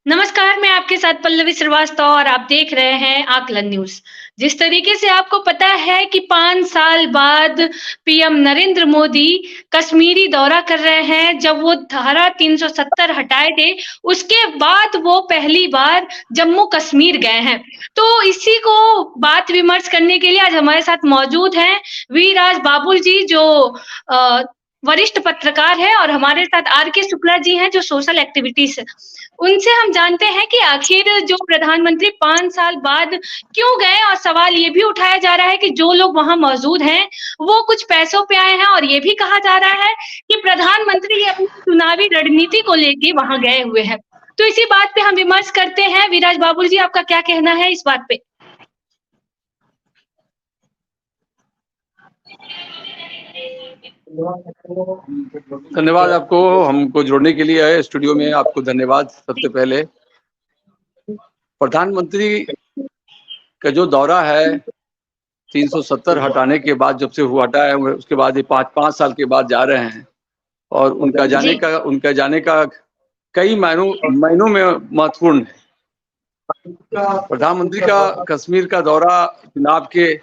नमस्कार, मैं आपके साथ पल्लवी श्रीवास्तव और आप देख रहे हैं आकलन न्यूज़। जिस तरीके से आपको पता है कि 5 साल बाद पीएम नरेंद्र मोदी कश्मीरी दौरा कर रहे हैं, जब वो धारा 370 हटाए थे, उसके बाद वो पहली बार जम्मू कश्मीर गए हैं। तो इसी को बात विमर्श करने के लिए आज हमारे साथ मौजूद हैं वी राज बाबुल जी जो अ, वरिष्ठ पत्रकार हैं और हमारे साथ आर के शुक्ला जी हैं जो सोशल एक्टिविटीज़ उनसे हम जानते हैं कि आखिर जो प्रधानमंत्री 5 साल बाद क्यों गए और सवाल ये भी उठाया जा रहा है कि जो लोग वहाँ मौजूद हैं, वो कुछ पैसों पे आए हैं और ये भी कहा जा रहा है कि प्रधानमंत्री ये अपनी चुनावी रणनीति को लेके वहाँ गए हुए हैं। तो इसी बात पे हम विमर्श करते हैं। विराज बाबुल जी आपका क्या कहना है इस बात पे? धन्यवाद आपको हमको जोड़ने के लिए आए स्टूडियो में। आपको धन्यवाद। सबसे पहले प्रधानमंत्री का जो दौरा है 370 हटाने के बाद जब से हुआ हटा है, उसके बाद ये पाँच साल के बाद जा रहे हैं और उनका जाने का कई महीनों में महत्वपूर्ण है। प्रधानमंत्री का कश्मीर का दौरा चुनाव के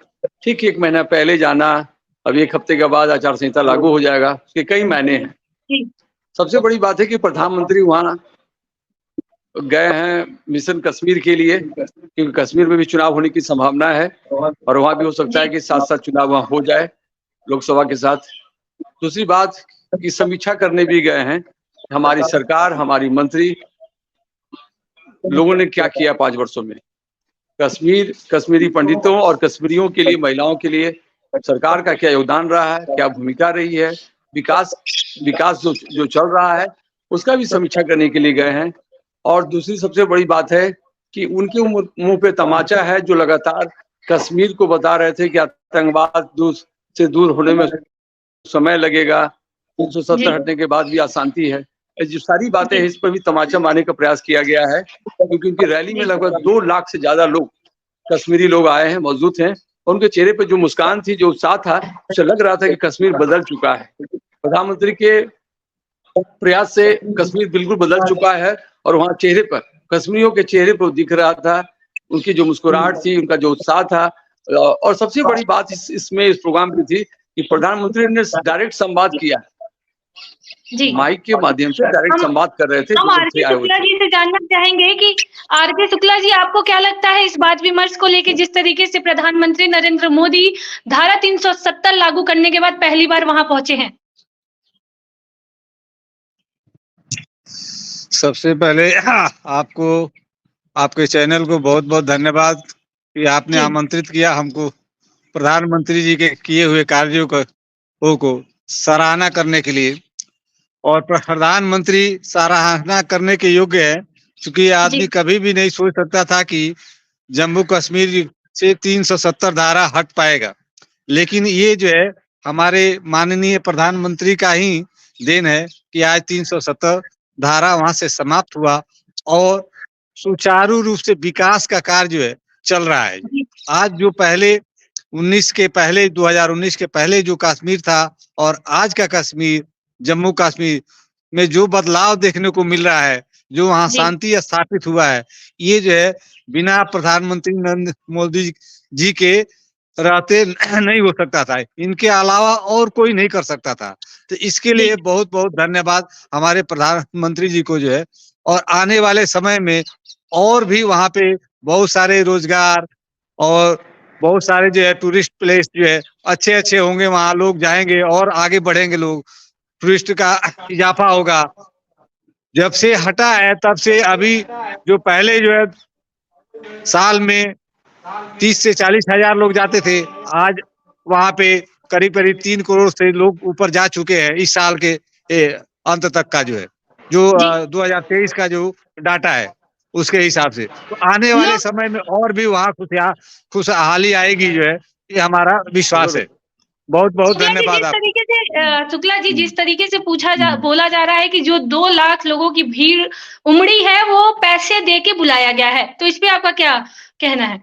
ठीक 1 महीना पहले जाना, अब 1 हफ्ते के बाद आचार संहिता लागू हो जाएगा, उसके कई मायने हैं। सबसे बड़ी बात है कि प्रधानमंत्री वहाँ गए हैं मिशन कश्मीर के लिए, क्योंकि कश्मीर में भी चुनाव होने की संभावना है और वहाँ भी हो सकता है कि साथ साथ चुनाव वहाँ हो जाए लोकसभा के साथ। दूसरी बात की समीक्षा करने भी गए हैं, हमारी सरकार, हमारी मंत्री लोगों ने क्या किया 5 वर्षों में। कश्मीरी पंडितों और कश्मीरियों के लिए, महिलाओं के लिए सरकार का क्या योगदान रहा है, क्या भूमिका रही है, विकास जो चल रहा है उसका भी समीक्षा करने के लिए गए हैं। और दूसरी सबसे बड़ी बात है कि उनके मुंह पे तमाचा है जो लगातार कश्मीर को बता रहे थे कि आतंकवाद से दूर होने में समय लगेगा, 370 हटने के बाद भी अशांति है। जो सारी बातें हैं इस पर भी तमाचा मारने का प्रयास किया गया है, क्योंकि उनकी रैली में लगभग 2 लाख से ज्यादा लोग कश्मीरी लोग आए हैं, मौजूद हैं। उनके चेहरे पे जो मुस्कान थी, जो उत्साह था, उसे लग रहा था कि कश्मीर बदल चुका है। प्रधानमंत्री के प्रयास से कश्मीर बिल्कुल बदल चुका है और वहाँ चेहरे पर, कश्मीरियों के चेहरे पर दिख रहा था उनकी जो मुस्कुराहट थी, उनका जो उत्साह था। और सबसे बड़ी बात इस प्रोग्राम की थी कि प्रधानमंत्री ने डायरेक्ट संवाद किया, माइक के माध्यम से डायरेक्ट संवाद कर रहे थे। हम आर के शुक्ला जी से जानना चाहेंगे कि आर के शुक्ला जी आपको क्या लगता है इस बात विमर्श को लेके, जिस तरीके से प्रधानमंत्री नरेंद्र मोदी धारा 370 लागू करने के बाद पहली बार वहां पहुंचे हैं? सबसे पहले आपको, आपके चैनल को बहुत बहुत धन्यवाद कि आपने आमंत्रित किया हमको प्रधानमंत्री जी के किए हुए कार्यों को सराहना करने के लिए। और प्रधानमंत्री सराहना करने के योग्य है, क्योंकि आदमी कभी भी नहीं सोच सकता था कि जम्मू कश्मीर से 370 धारा हट पाएगा। लेकिन ये जो है हमारे माननीय प्रधानमंत्री का ही देन है कि आज 370 धारा वहां से समाप्त हुआ और सुचारू रूप से विकास का कार्य जो है चल रहा है। आज जो पहले 2019 के पहले जो कश्मीर था और आज का कश्मीर, जम्मू कश्मीर में जो बदलाव देखने को मिल रहा है, जो वहाँ शांति स्थापित हुआ है, ये जो है बिना प्रधानमंत्री नरेंद्र मोदी जी के रहते नहीं हो सकता था। इनके अलावा और कोई नहीं कर सकता था। तो इसके लिए बहुत बहुत धन्यवाद हमारे प्रधानमंत्री जी को जो है। और आने वाले समय में और भी वहाँ पे बहुत सारे रोजगार और बहुत सारे जो है टूरिस्ट प्लेस जो है अच्छे होंगे, वहाँ लोग जाएंगे और आगे बढ़ेंगे, लोग टूरिस्ट का इजाफा होगा। जब से हटा है तब से अभी जो पहले जो है साल में 30 से 40 हजार लोग जाते थे, आज वहाँ पे करीब 3 करोड़ से लोग ऊपर जा चुके हैं इस साल के अंत तक का जो है, जो 2023 का जो डाटा है उसके हिसाब से। तो आने वाले समय में और भी वहाँ खुशहाली आएगी जो है, ये हमारा विश्वास है। बहुत बहुत धन्यवाद। शुक्ला जी, जिस तरीके से बोला जा रहा है कि जो 2 लाख लोगों की भीड़ उमड़ी है वो पैसे दे के बुलाया गया है, तो इस पे आपका क्या कहना है?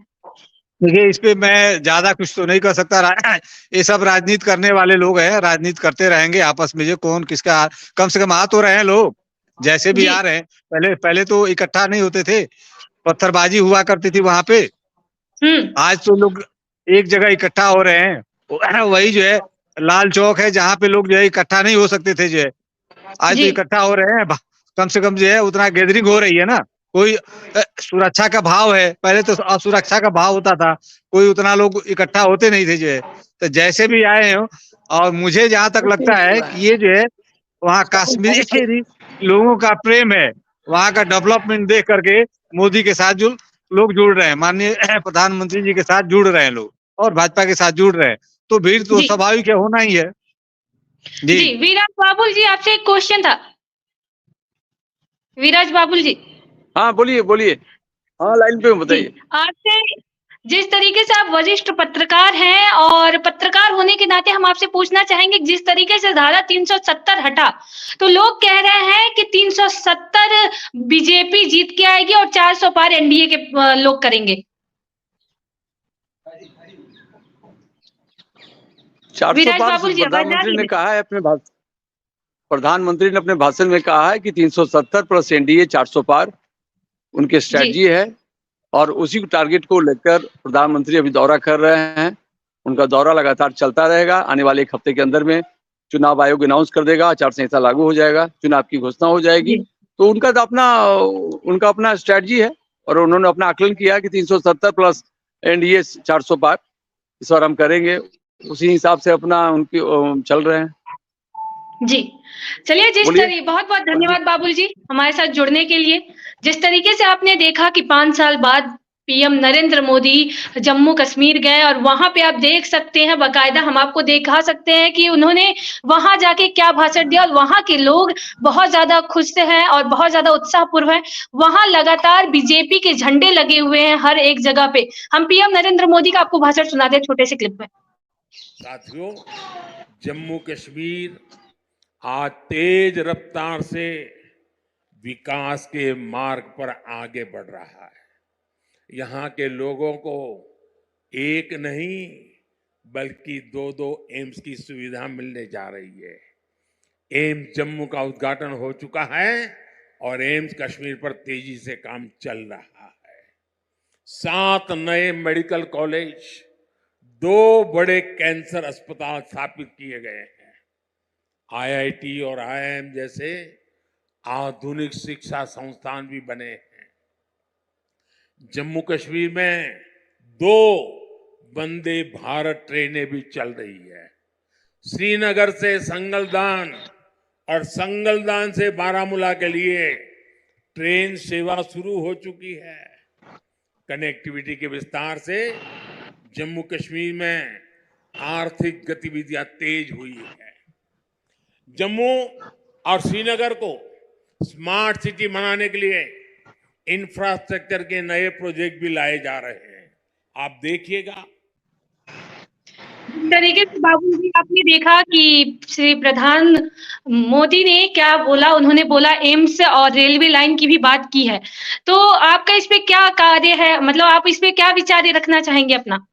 देखिए, इस पे मैं ज्यादा कुछ तो नहीं कर सकता। ये सब राजनीति करने वाले लोग हैं, राजनीति करते रहेंगे आपस में, जो कौन किसका, कम से कम आ तो रहे हैं लोग, जैसे भी आ रहे हैं, पहले तो इकट्ठा नहीं होते थे, पत्थरबाजी हुआ करती थी वहां पे। आज तो लोग एक जगह इकट्ठा हो रहे हैं। वही जो है लाल चौक है जहाँ पे लोग जो है इकट्ठा नहीं हो सकते थे, जो है आज तो इकट्ठा हो रहे हैं। कम से कम जो है उतना गैदरिंग हो रही है ना। कोई सुरक्षा का भाव है, पहले तो असुरक्षा का भाव होता था, कोई उतना लोग इकट्ठा होते नहीं थे जो है। तो जैसे भी आए हो, और मुझे जहाँ तक लगता है कि ये जो है वहाँ कश्मीरी के लोगों का प्रेम है, वहाँ का डेवलपमेंट देख करके मोदी के साथ जो लोग जुड़ रहे हैं, माननीय प्रधानमंत्री जी के साथ जुड़ रहे हैं लोग, और भाजपा के साथ जुड़ रहे हैं, तो भीड़ तो स्वाभाविक है, होना ही है। जी विराज बाबुल जी, आपसे एक क्वेश्चन था। विराज बाबुल जी, हाँ बोलिए बोलिए, हाँ लाइन पे बताइए। आपसे जिस तरीके से आप वरिष्ठ पत्रकार हैं, और पत्रकार होने के नाते हम आपसे पूछना चाहेंगे, जिस तरीके से धारा 370 हटा, तो लोग कह रहे हैं कि 370 बीजेपी जीत के आएगी और 400 पार एनडीए के लोग करेंगे। 400 पार प्रधानमंत्री ने कहा है प्रधानमंत्री ने अपने भाषण में कहा है कि 370 प्लस एनडीए 400 पार उनकी स्ट्रेटजी है, और उसी टारगेट को लेकर प्रधानमंत्री अभी दौरा कर रहे हैं। उनका दौरा लगातार चलता रहेगा। आने वाले एक हफ्ते के अंदर में चुनाव आयोग अनाउंस कर देगा, आचार संहिता लागू हो जाएगा, चुनाव की घोषणा हो जाएगी। तो उनका अपना स्ट्रेटजी है, और उन्होंने अपना आकलन किया कि 370 प्लस एनडीए 400 पार इस बार हम करेंगे। उसी हिसाब से अपना उनकी चल रहे हैं। जी चलिए, जिस तरीके, बहुत बहुत धन्यवाद बाबुल जी हमारे साथ जुड़ने के लिए। जिस तरीके से आपने देखा कि 5 साल बाद पीएम नरेंद्र मोदी जम्मू कश्मीर गए, और वहां पे आप देख सकते हैं, बाकायदा हम आपको दिखा सकते हैं कि उन्होंने वहां जाके क्या भाषण दिया, और वहां के लोग बहुत ज्यादा खुश हैं और बहुत ज्यादा उत्साहपूर्व हैं। वहां लगातार बीजेपी के झंडे लगे हुए हैं हर एक जगह पे। हम पीएम नरेंद्र मोदी का आपको भाषण सुनाते हैं छोटे से क्लिप में। साथियों, जम्मू कश्मीर आज तेज रफ्तार से विकास के मार्ग पर आगे बढ़ रहा है। यहाँ के लोगों को एक नहीं बल्कि 2-2 एम्स की सुविधा मिलने जा रही है। एम्स जम्मू का उद्घाटन हो चुका है और एम्स कश्मीर पर तेजी से काम चल रहा है। 7 नए मेडिकल कॉलेज, 2 बड़े कैंसर अस्पताल स्थापित किए गए हैं। आईआईटी और आईआईएम जैसे आधुनिक शिक्षा संस्थान भी बने हैं। जम्मू कश्मीर में 2 वंदे भारत ट्रेनें भी चल रही है। श्रीनगर से संगलदान और संगलदान से बारामूला के लिए ट्रेन सेवा शुरू हो चुकी है। कनेक्टिविटी के विस्तार से जम्मू कश्मीर में आर्थिक गतिविधियां तेज हुई है। जम्मू और श्रीनगर को स्मार्ट सिटी बनाने के लिए इंफ्रास्ट्रक्चर के नए प्रोजेक्ट भी लाए जा रहे हैं। आप देखिएगा। इस तरीके से बाबू जी आपने देखा कि श्री प्रधान मोदी ने क्या बोला। उन्होंने बोला एम्स और रेलवे लाइन की भी बात की है। तो आपका इस पे क्या कार्य है, मतलब आप इस पे क्या विचार रखना चाहेंगे अपना?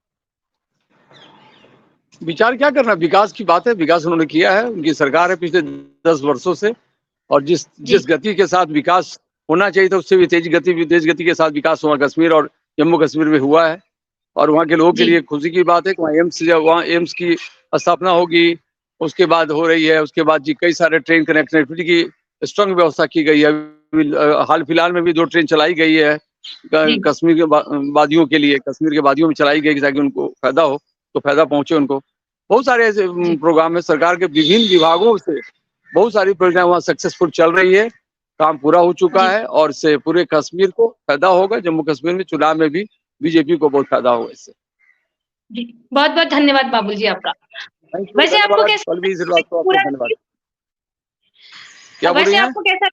विचार क्या करना, विकास की बात है। विकास उन्होंने किया है, उनकी सरकार है पिछले 10 वर्षों से, और जिस गति के साथ विकास होना चाहिए था उससे भी तेज गति के साथ विकास हुआ कश्मीर और जम्मू कश्मीर में हुआ है। और वहाँ के लोगों के लिए खुशी की बात है कि वहाँ एम्स की स्थापना होगी, उसके बाद हो रही है। उसके बाद जी कई सारे ट्रेन कनेक्टिविटी की स्ट्रांग व्यवस्था की गई है। हाल फिलहाल में भी 2 ट्रेन चलाई गई है कश्मीर के वादियों के लिए, कश्मीर के वादियों में चलाई गई ताकि उनको फायदा हो, तो फायदा पहुंचे उनको। बहुत सारे ऐसे प्रोग्राम है, सरकार के विभिन्न विभागों से बहुत सारी प्रोग्राम वहाँ सक्सेसफुल चल रही है, काम पूरा हो चुका है, और इससे पूरे कश्मीर को फायदा होगा। जम्मू कश्मीर में चुनाव में भी बीजेपी को बहुत फायदा होगा इससे। बहुत बहुत धन्यवाद बाबुल जी आपका। वैसे आपको कैसा, वैसे आपको कैसा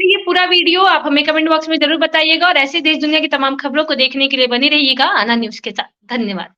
ये पूरा वीडियो, आप हमें कमेंट बॉक्स में जरूर बताइएगा, और ऐसे देश दुनिया की तमाम खबरों को देखने के लिए बने रहिएगा आना न्यूज के साथ। धन्यवाद।